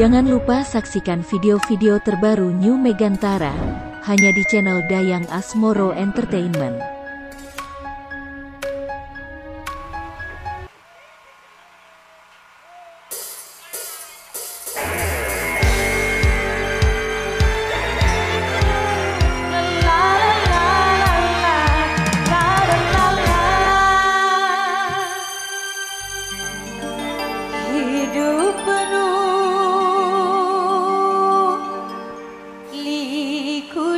Jangan lupa saksikan video-video terbaru New Megantara, hanya di channel Dayang Asmoro Entertainment. Hidup penuh liku-liku,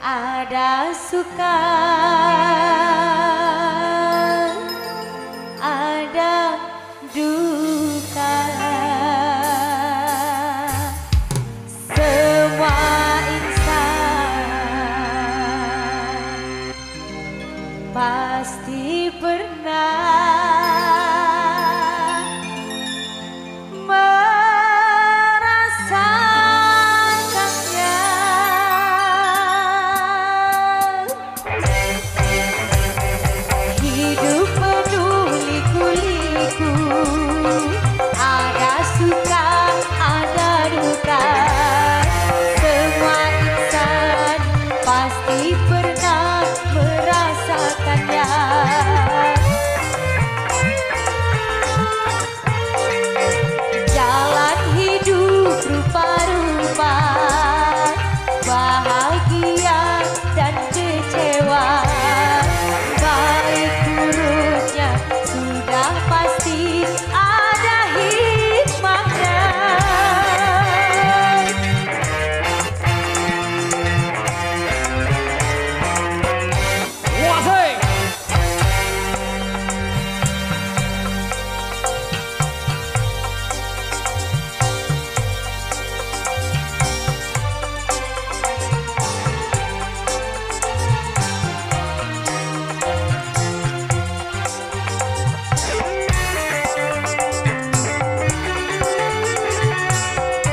ada suka, ada duka. Semua insan pasti pernah merasakannya. Hidup penuh liku-liku, ada suka, ada duka. Semua insan pasti pernah merasakannya. Jalan hidup rupa-rupa, bahagia dan kecewa, baik buruknya sudah pasti ada hikmahnya.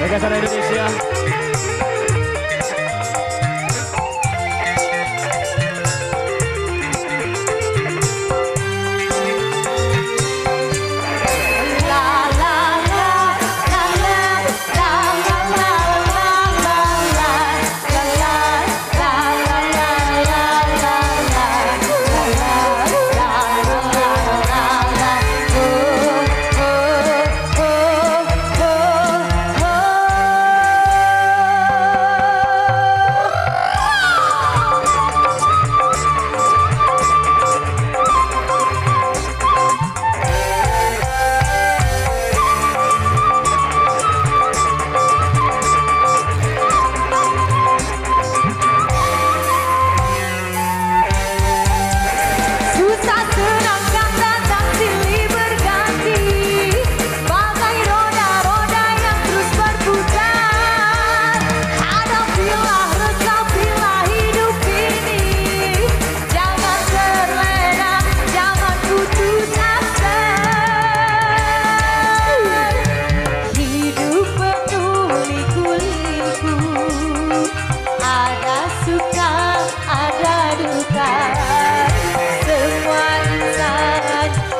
Megantara Indonesia.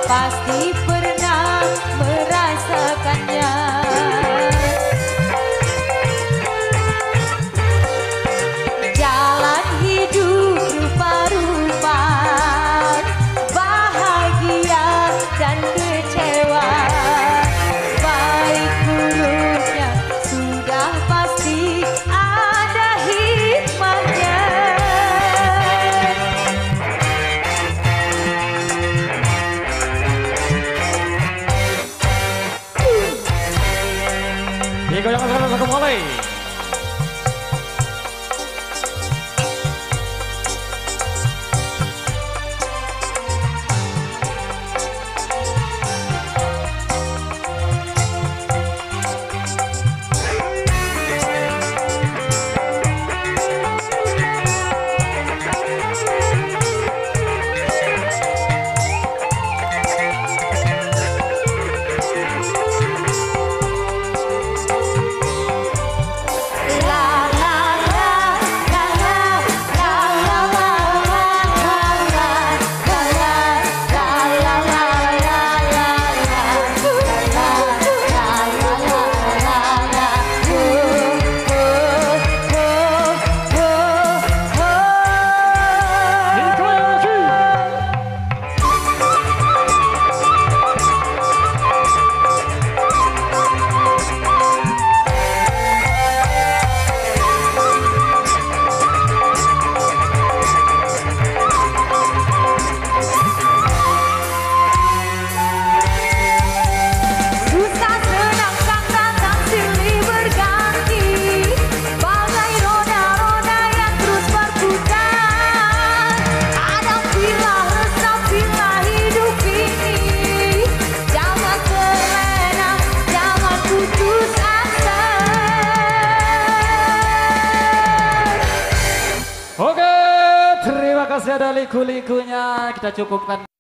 Pasti pernah merasakannya. Jalan hidup rupa-rupa, bahagia dan kecewa, baik buruknya sudah pasti ada hikmahnya. Digoyangkan sekarang kembali. liku-likunya kita cukupkan.